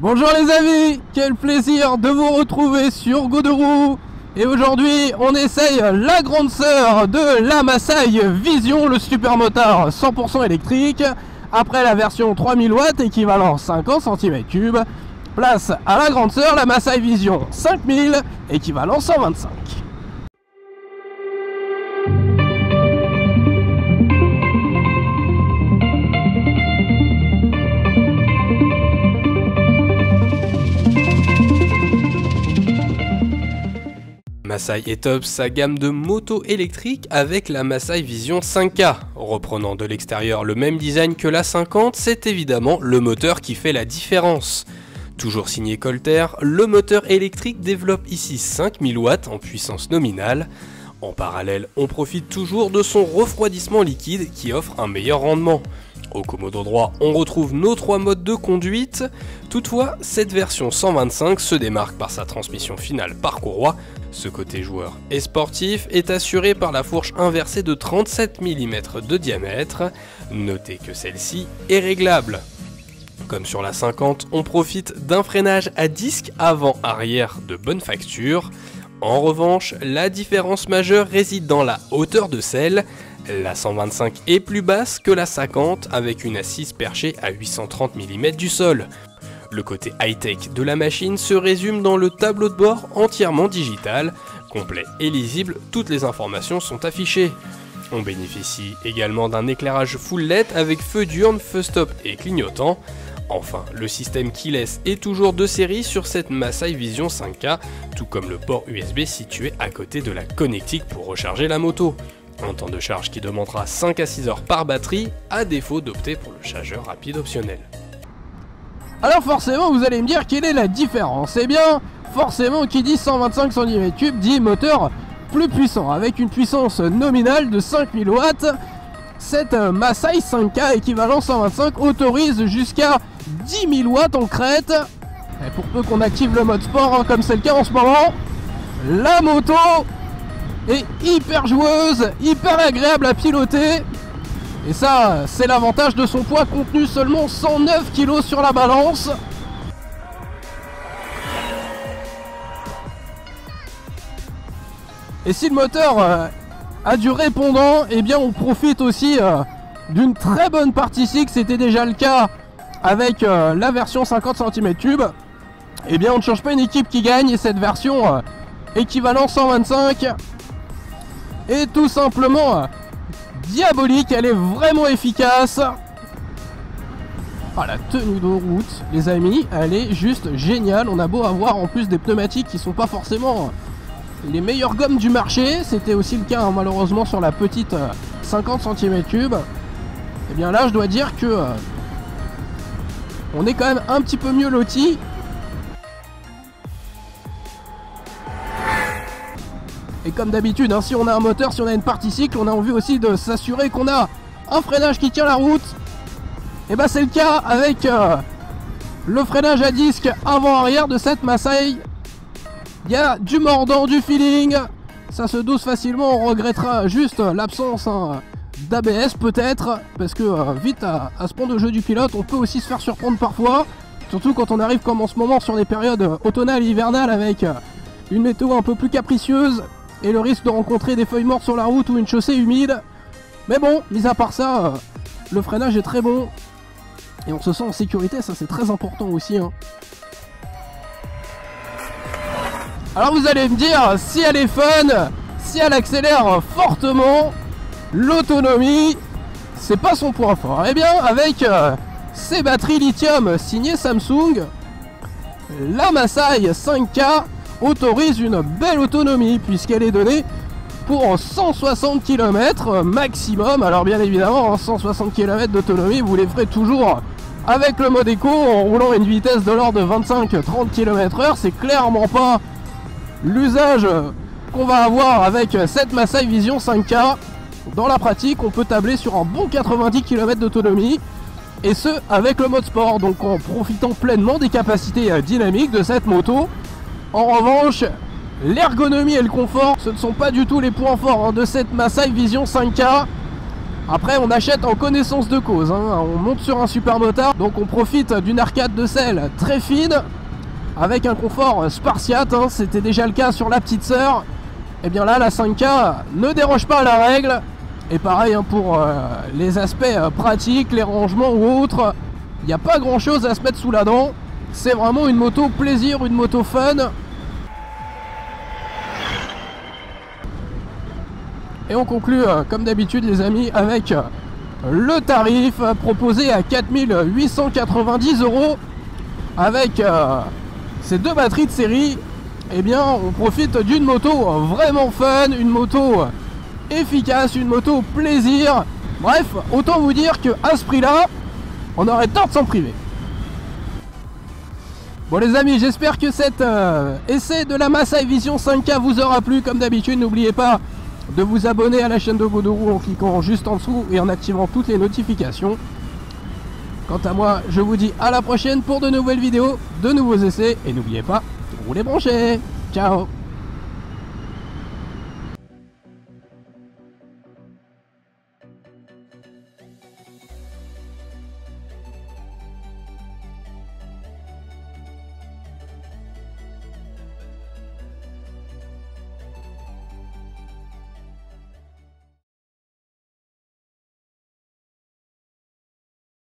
Bonjour les amis, quel plaisir de vous retrouver sur Goderoue. Et aujourd'hui on essaye la grande sœur de la Masai Vision, le supermotard 100% électrique. Après la version 3000 watts équivalent 50 cm3, place à la grande sœur la Masai Vision 5000 équivalent 125. Masai étope sa gamme de motos électriques avec la Masai Vision 5K. Reprenant de l'extérieur le même design que la 50, c'est évidemment le moteur qui fait la différence. Toujours signé Colter, le moteur électrique développe ici 5000 watts en puissance nominale. En parallèle, on profite toujours de son refroidissement liquide qui offre un meilleur rendement. Au commodo droit, on retrouve nos 3 modes de conduite. Toutefois, cette version 125 se démarque par sa transmission finale par courroie. Ce côté joueur et sportif est assuré par la fourche inversée de 37 mm de diamètre. Notez que celle-ci est réglable. Comme sur la 50, on profite d'un freinage à disque avant-arrière de bonne facture. En revanche, la différence majeure réside dans la hauteur de selle. La 125 est plus basse que la 50 avec une assise perchée à 830 mm du sol. Le côté high-tech de la machine se résume dans le tableau de bord entièrement digital, complet et lisible, toutes les informations sont affichées. On bénéficie également d'un éclairage full LED avec feu diurne, feu stop et clignotant. Enfin, le système keyless est toujours de série sur cette Masai Vision 5K, tout comme le port USB situé à côté de la connectique pour recharger la moto. Un temps de charge qui demandera 5 à 6 heures par batterie, à défaut d'opter pour le chargeur rapide optionnel. Alors forcément vous allez me dire quelle est la différence. Eh bien forcément qui dit 125 cm3 dit moteur plus puissant avec une puissance nominale de 5000 watts. Cette Masai 5K équivalent 125 autorise jusqu'à 10 000 watts en crête. Et pour peu qu'on active le mode sport comme c'est le cas en ce moment, la moto est hyper joueuse, hyper agréable à piloter. Et ça, c'est l'avantage de son poids contenu seulement 109 kg sur la balance. Et si le moteur a du répondant, eh bien on profite aussi d'une très bonne partie cycle. C'était déjà le cas avec la version 50 cm3. Eh bien on ne change pas une équipe qui gagne, et cette version équivalent 125 est tout simplement diabolique, elle est vraiment efficace. Ah, la tenue de route, les amis, elle est juste géniale. On a beau avoir en plus des pneumatiques qui sont pas forcément les meilleures gommes du marché. C'était aussi le cas malheureusement sur la petite 50 cm3. Et bien là, je dois dire que on est quand même un petit peu mieux loti. Et comme d'habitude, hein, si on a un moteur, si on a une partie cycle, on a envie aussi de s'assurer qu'on a un freinage qui tient la route. Et bah c'est le cas avec le freinage à disque avant-arrière de cette Masai. Il y a du mordant, du feeling, ça se dose facilement. On regrettera juste l'absence d'ABS peut-être, parce que vite à ce point de jeu du pilote, on peut aussi se faire surprendre parfois. Surtout quand on arrive comme en ce moment sur des périodes automnales et hivernales avec une météo un peu plus capricieuse et le risque de rencontrer des feuilles mortes sur la route ou une chaussée humide. Mais bon, mis à part ça, le freinage est très bon et on se sent en sécurité, ça c'est très important aussi, hein. Alors vous allez me dire, si elle est fun, si elle accélère fortement, l'autonomie, c'est pas son point fort. Eh bien, avec ces batteries lithium signées Samsung, la Masai 5K autorise une belle autonomie puisqu'elle est donnée pour 160 km maximum. Alors bien évidemment 160 km d'autonomie vous les ferez toujours avec le mode éco en roulant à une vitesse de l'ordre de 25-30 km/h. C'est clairement pas l'usage qu'on va avoir avec cette Masai Vision 5K. Dans la pratique on peut tabler sur un bon 90 km d'autonomie, et ce avec le mode sport, donc en profitant pleinement des capacités dynamiques de cette moto. En revanche, l'ergonomie et le confort, ce ne sont pas du tout les points forts de cette Masai Vision 5K. Après on achète en connaissance de cause, hein. On monte sur un super motard, donc on profite d'une arcade de selle très fine, avec un confort spartiate, hein. C'était déjà le cas sur la petite sœur. Et bien là la 5K ne déroge pas à la règle. Et pareil hein, pour les aspects pratiques, les rangements ou autres, il n'y a pas grand chose à se mettre sous la dent. C'est vraiment une moto plaisir, une moto fun. Et on conclut comme d'habitude les amis avec le tarif proposé à 4890 € avec ces deux batteries de série. Eh bien on profite d'une moto vraiment fun, une moto efficace, une moto plaisir. Bref, autant vous dire que à ce prix là on aurait tort de s'en priver. Bon les amis, j'espère que cet essai de la Masai Vision 5K vous aura plu. Comme d'habitude, n'oubliez pas de vous abonner à la chaîne de Godorou en cliquant juste en dessous et en activant toutes les notifications. Quant à moi, je vous dis à la prochaine pour de nouvelles vidéos, de nouveaux essais, et n'oubliez pas, roulez branchés. Ciao.